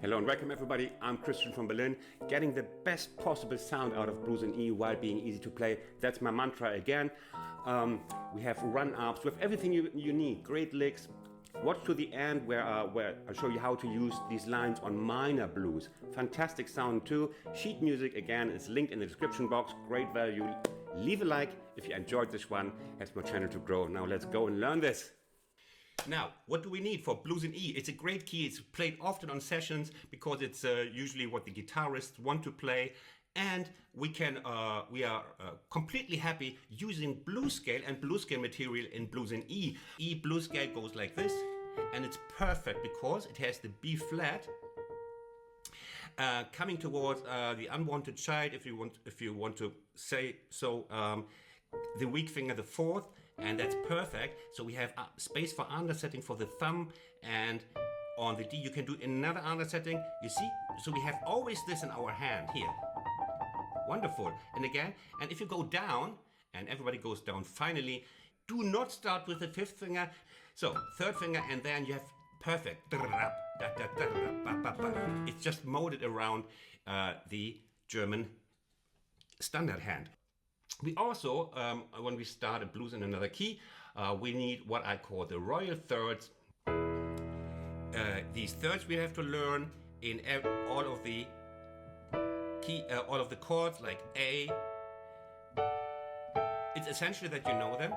Hello and welcome everybody, I'm Christian from Berlin. Getting the best possible sound out of blues in E while being easy to play, that's my mantra again. We have run-ups, we have everything you need, great licks. Watch to the end where I'll show you how to use these lines on minor blues. Fantastic sound too. Sheet music again is linked in the description box, great value. Leave a like if you enjoyed this one, helps my channel to grow. Now let's go and learn this. Now, what do we need for blues in E? It's a great key. It's played often on sessions because it's usually what the guitarists want to play. And we are completely happy using blues scale and blues scale material in blues in E. E blues scale goes like this, and it's perfect because it has the B flat coming towards the unwanted child, if you want to say so. The weak finger, the fourth, and that's perfect. So we have space for undersetting for the thumb, and on the D you can do another undersetting. You see? So we have always this in our hand here. Wonderful. And again, and if you go down, and everybody goes down finally, do not start with the fifth finger. So third finger, and then you have perfect. It's just molded around the German standard hand. We also, when we start a blues in another key, we need what I call the royal thirds. These thirds we have to learn in all of the chords, like A. It's essential that you know them.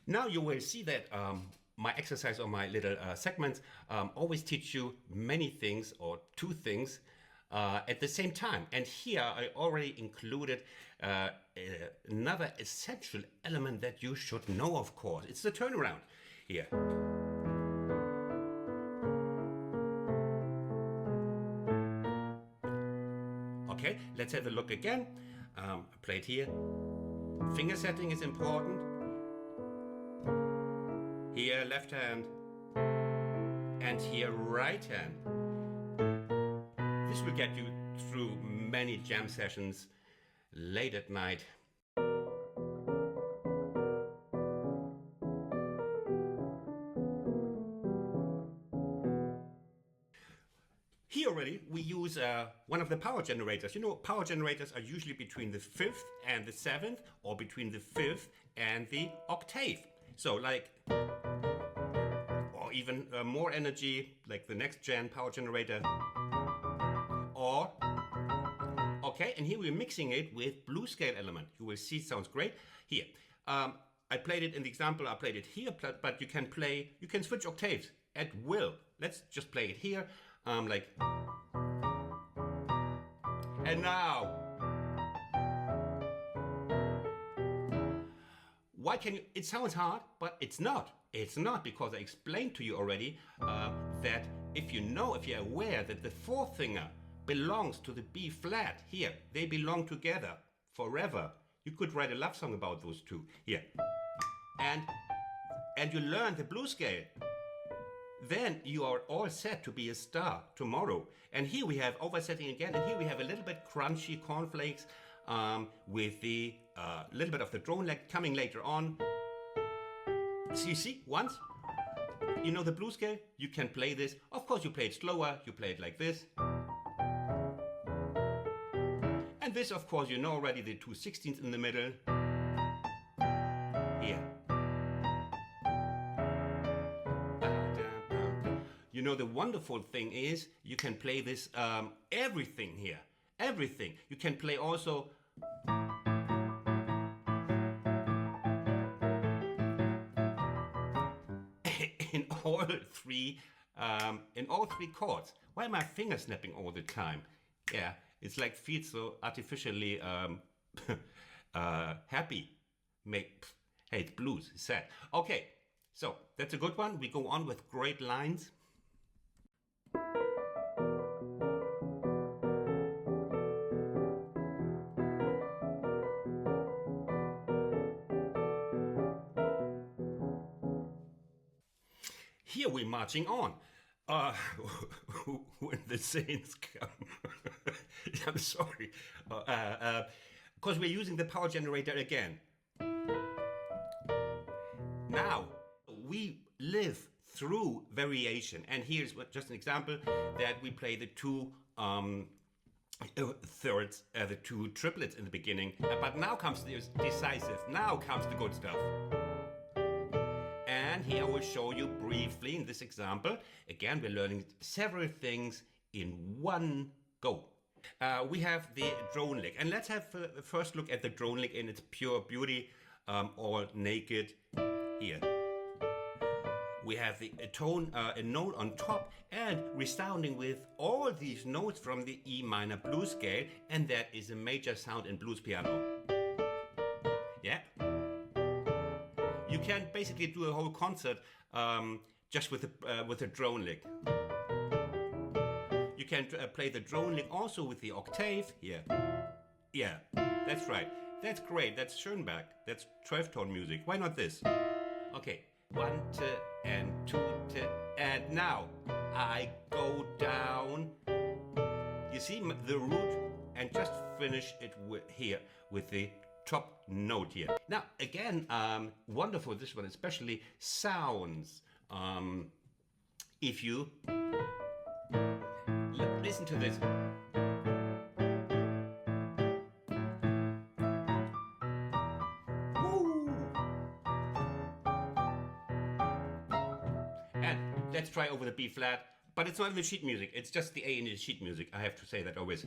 Now you will see that my exercise or my little segments always teach you many things or two things at the same time. And here I already included another essential element that you should know, of course. It's the turnaround here. Okay, let's have a look again. I played here. Finger setting is important. Here left hand, and here right hand. This will get you through many jam sessions late at night. Here already we use one of the power generators. You know, power generators are usually between the 5th and the 7th, or between the 5th and the octave. So like, or even more energy, like the next gen power generator. Or, okay, and here we're mixing it with blues scale element. You will see it sounds great. Here, I played it in the example, I played it here, but you can switch octaves at will. Let's just play it here, like, and now. Why can you? It sounds hard, but it's not. It's not, because I explained to you already that if you're aware that the fourth finger belongs to the B flat here, they belong together forever. You could write a love song about those two here. And you learn the blues scale. Then you are all set to be a star tomorrow. And here we have oversetting again, and here we have a little bit crunchy cornflakes with the little bit of the drone leg coming later on. So you see, once you know the blues scale, you can play this. Of course, you play it slower, you play it like this. And this, of course, you know already, the 2/16 in the middle. Here. You know, the wonderful thing is you can play this, everything here. Everything. You can play also in all three in all three chords. Why am I finger snapping all the time? Yeah, it's like feels so artificially happy. Hey, it's blues, it's sad. Okay, so that's a good one. We go on with great lines. Here we're marching on. When the Saints come. I'm sorry. Because we're using the power generator again. Now, we live through variation. And here's just an example that we play the two thirds, the two triplets in the beginning. But now comes the decisive. Now comes the good stuff. And here I will show you briefly in this example. Again, we're learning several things in one go. We have the drone lick. And let's have a first look at the drone lick in its pure beauty, all naked. Here. We have a tone, a note on top and resounding with all these notes from the E minor blues scale. And that is a major sound in blues piano. Yeah. You can basically do a whole concert just with a drone lick. You can play the drone lick also with the octave here. Yeah, that's right. That's great. That's Schoenberg. That's 12-tone music. Why not this? Okay, 1, 2, and 2, 2, and now I go down. You see the root, and just finish it here with the top note here. Now again, wonderful this one especially sounds. If you listen to this. Woo! And let's try over the B flat, but it's not in the sheet music, it's just the A in the sheet music. I have to say that always.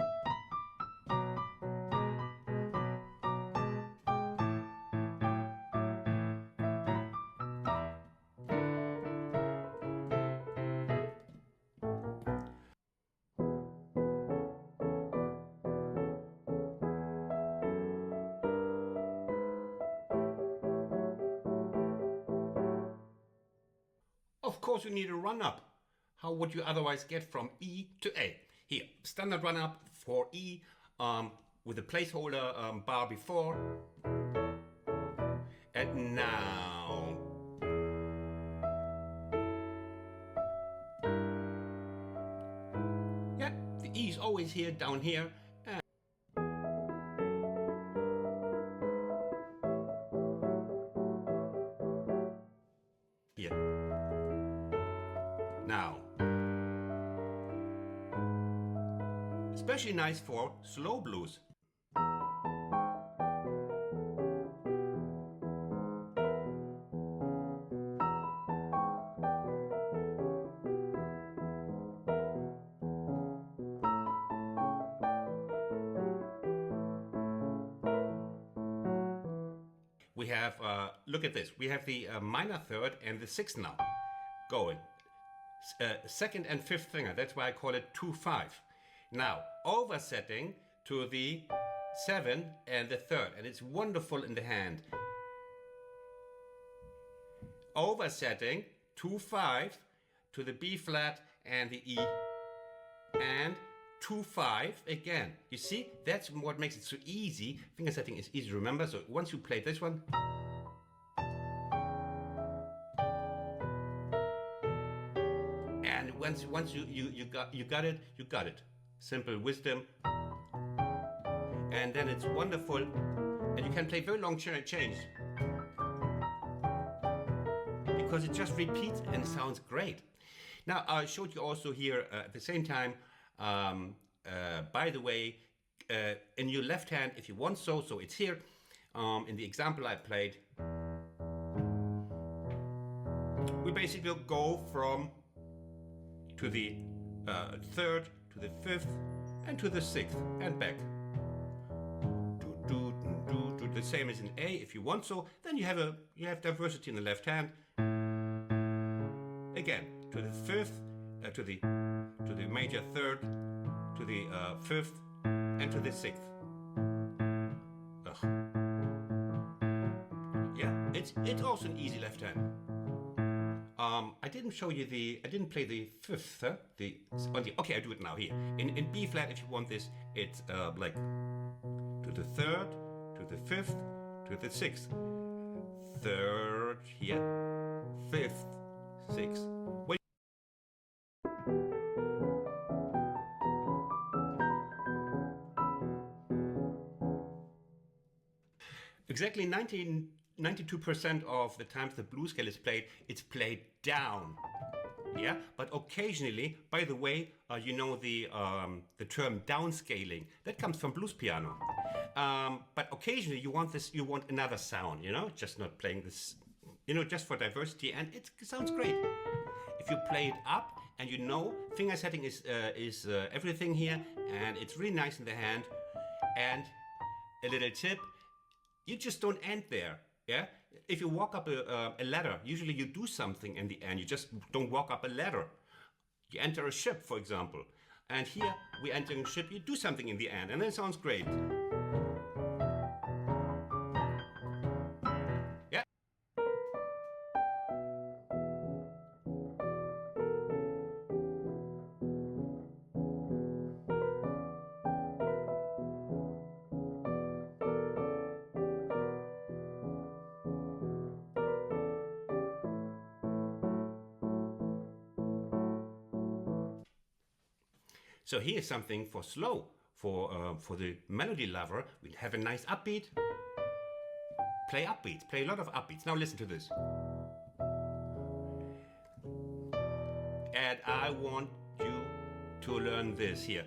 Of course you need a run-up. How would you otherwise get from E to A? Here, standard run-up for E with a placeholder bar before. And now. Yeah, the E is always here, down here. Here. Now, especially nice for slow blues. We have, look at this, we have the minor third and the sixth now going. Second and fifth finger, that's why I call it 2-5. Now, oversetting to the 7 and the third, and it's wonderful in the hand. Oversetting 2-5 to the B flat and the E, and 2-5 again. You see, that's what makes it so easy. Finger setting is easy to remember, so once you play this one, once you got it. Simple wisdom. And then it's wonderful. And you can play very long change. Because it just repeats and sounds great. Now I showed you also here at the same time, by the way, in your left hand if you want so it's here. In the example I played, we basically go from to the third, to the fifth, and to the sixth, and back. Do the same as in A if you want so. Then you have diversity in the left hand. Again, to the fifth, to the major third, to the fifth, and to the sixth. Ugh. Yeah, it's also an easy left hand. I didn't play the fifth, huh? Okay, I do it now here. In B flat, if you want this, it's like to the third, to the fifth, to the sixth. Third here, fifth, sixth. Wait. Exactly 92% of the times the blues scale is played, it's played down. Yeah, but occasionally, by the way, you know the term downscaling. That comes from blues piano. But occasionally you want another sound, you know, just not playing this, you know, just for diversity, and it sounds great. If you play it up and you know finger setting is everything here, and it's really nice in the hand. And a little tip, you just don't end there. Yeah, if you walk up a ladder, usually you do something in the end. You just don't walk up a ladder. You enter a ship, for example, and here we enter a ship. You do something in the end, and then it sounds great. Yeah. So here's something for slow. For the melody lover, we have a nice upbeat. Play upbeats, play a lot of upbeats. Now listen to this. And I want you to learn this here.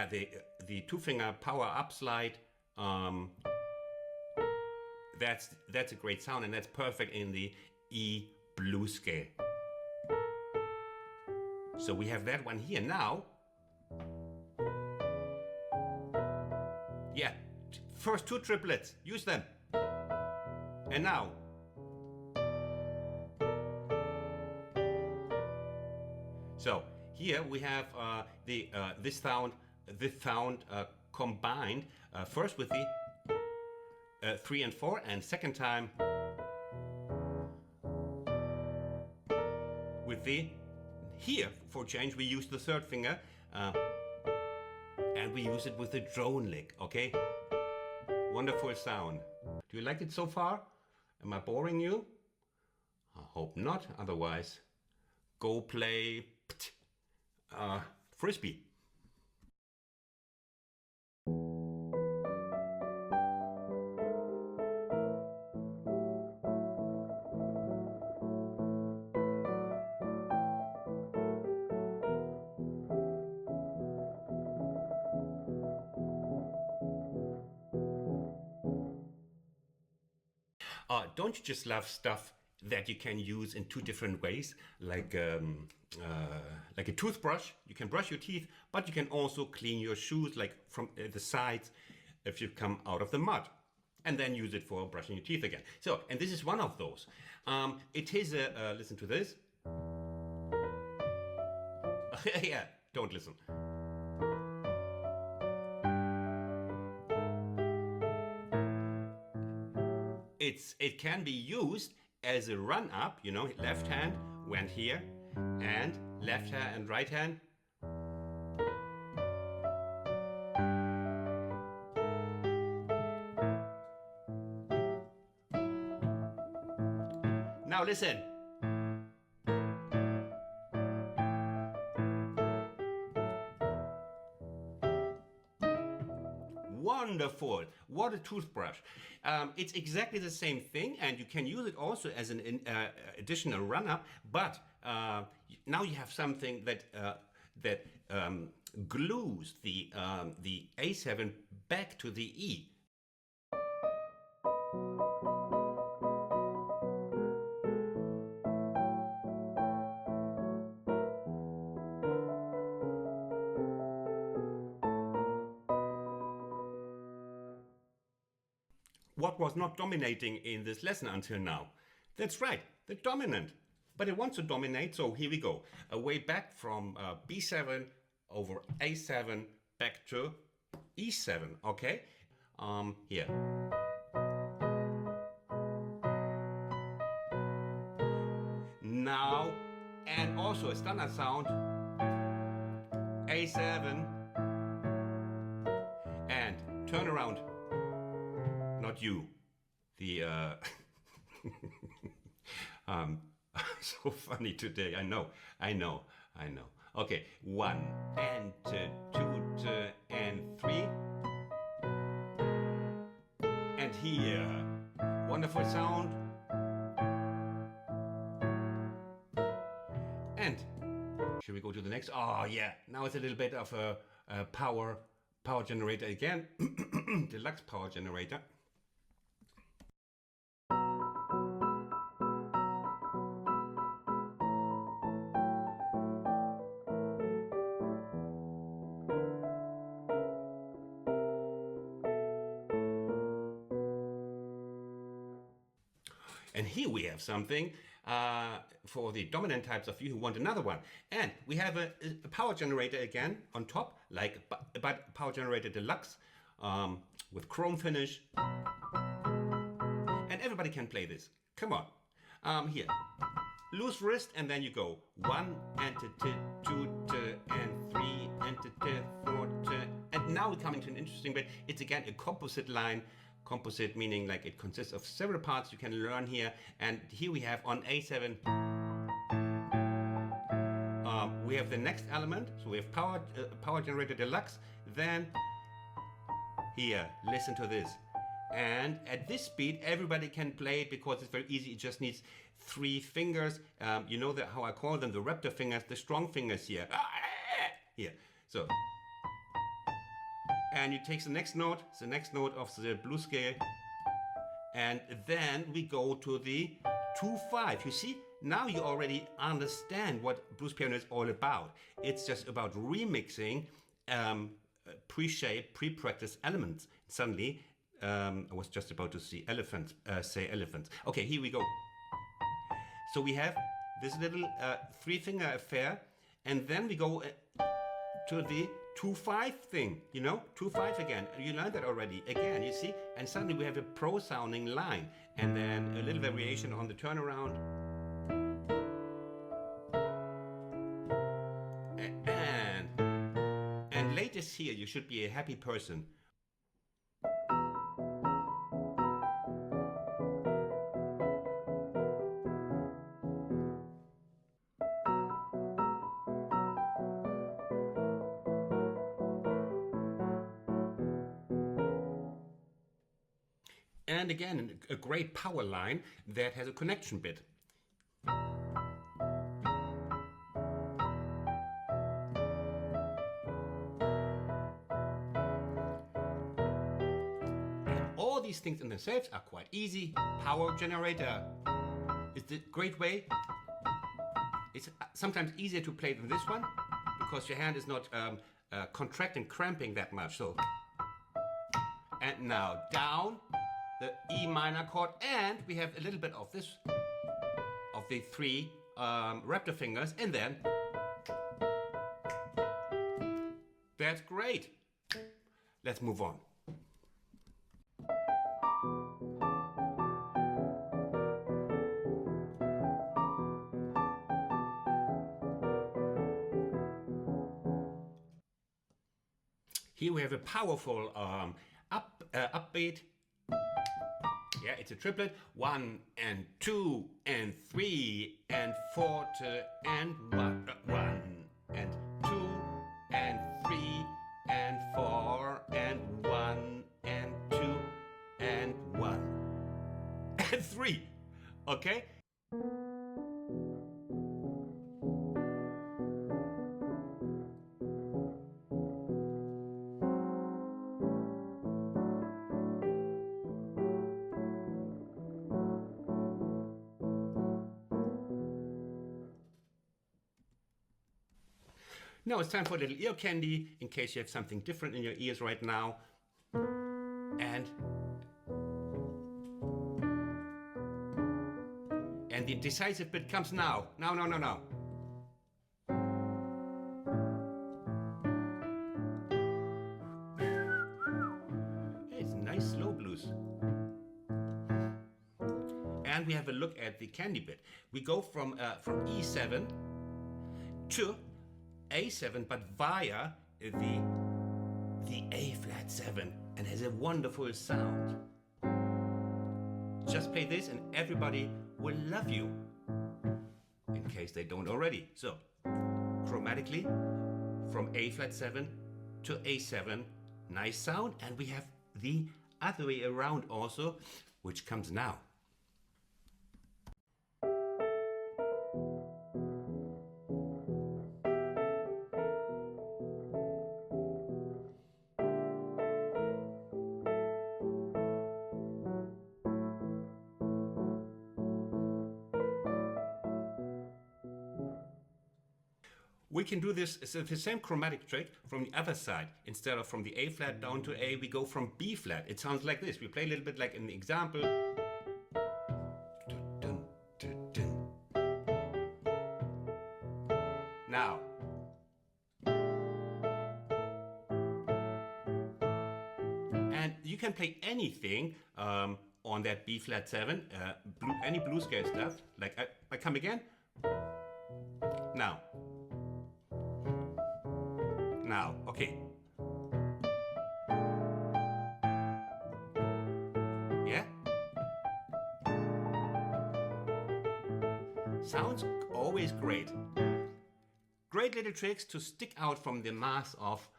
The two-finger power up slide. That's a great sound, and that's perfect in the E blues scale. So we have that one here now. Yeah, first two triplets, use them. And now. So here we have this sound combined first with the 3 and 4, and second time with the here. For change, we use the third finger. And we use it with the drone lick, okay? Wonderful sound. Do you like it so far? Am I boring you? I hope not, otherwise go play frisbee. Don't you just love stuff that you can use in two different ways, like a toothbrush? You can brush your teeth, but you can also clean your shoes, like from the sides, if you come out of the mud, and then use it for brushing your teeth again. So, and this is one of those. It is a listen to this. Yeah, don't listen. It can be used as a run up, you know, left hand went here, and left hand and right hand. Now listen. Wonderful. What a toothbrush. It's exactly the same thing, and you can use it also as an additional run-up, but now you have something that glues the A7 back to the E. What was not dominating in this lesson until now? That's right, the dominant. but it wants to dominate, so here we go. A way back from B7 over A7 back to E7, okay? Here. Now, and also a standard sound, A7, and turn around, not you, the, so funny today, I know. Okay, 1 and 2 and 3, and here, wonderful sound, and should we go to the next? Oh yeah, now it's a little bit of a power generator again, deluxe power generator. And here we have something for the dominant types of you who want another one. And we have a power generator again on top, like but power generator deluxe with chrome finish. And everybody can play this. Come on. Here. Loose wrist, and then you go 1 and 2 and 3 and 4. And now we come into an interesting bit. It's again a composite line. Composite meaning like it consists of several parts you can learn here. And here we have on A7, we have the next element. So we have power generator deluxe. Then here, listen to this. And at this speed, everybody can play it because it's very easy. It just needs 3 fingers. You know how I call them, the raptor fingers, the strong fingers here. Here. So. And you take the next note of the blues scale, and then we go to the 2/5. You see, now you already understand what blues piano is all about. It's just about remixing pre-shaped, pre-practiced elements. Suddenly, I was just about to say elephants. Okay, here we go. So we have this little 3-finger affair, and then we go to the 2/5 thing, you know, 2/5 again. You learned that already. Again, you see, and suddenly we have a pro-sounding line, and then a little variation on the turnaround. And latest here, you should be a happy person. And again, a great power line that has a connection bit. And all these things in themselves are quite easy. Power generator is the great way. It's sometimes easier to play than this one because your hand is not contracting, cramping that much. So, and now down. The E minor chord, and we have a little bit of this, of the 3 raptor fingers, and then that's great. Let's move on. Here we have a powerful upbeat. Yeah, it's a triplet. 1 and 2 and 3 and 4 and 1. 1 and 2 and 3 and 4 and 1 and 2 and 1 and 3. Okay? Now it's time for a little ear candy, in case you have something different in your ears right now. And the decisive bit comes now. Now. It's nice slow blues. And we have a look at the candy bit. We go from E7 to A7, but via the A flat 7, and has a wonderful sound. Just play this and everybody will love you, in case they don't already. So, chromatically, from A flat 7 to A7, nice sound, and we have the other way around also, which comes now. We can do this, it's the same chromatic trick from the other side. Instead of from the A flat down to A, we go from B flat. It sounds like this. We play a little bit like in the example. Now. And you can play anything on that B flat 7, any blues scale stuff. Like I come again. Now, okay. Yeah? Sounds always great. Great little tricks to stick out from the mass of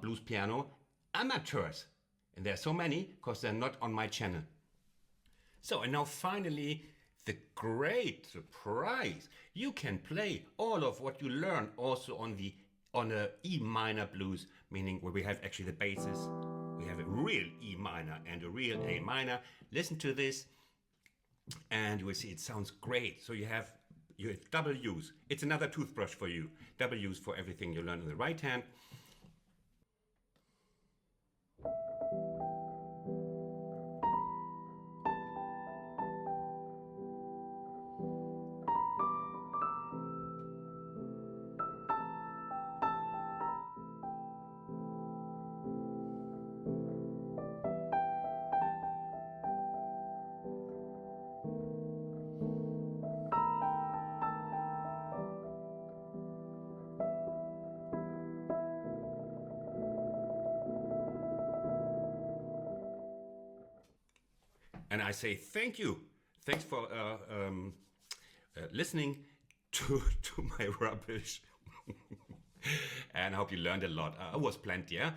blues piano amateurs. And there are so many because they're not on my channel. So, and now finally, the great surprise. You can play all of what you learned also on a E minor blues, meaning where we have actually the basses. We have a real E minor and a real A minor. Listen to this and you will see it sounds great. So you have double U's. It's another toothbrush for you. Double U's for everything you learn in the right hand. And I say thank you. Thanks for listening to my rubbish. And I hope you learned a lot. I was plenty, yeah?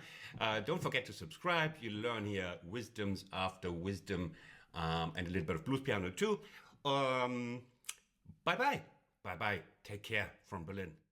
Don't forget to subscribe. You learn here wisdoms after wisdom and a little bit of blues piano too. Bye-bye. Bye-bye. Take care from Berlin.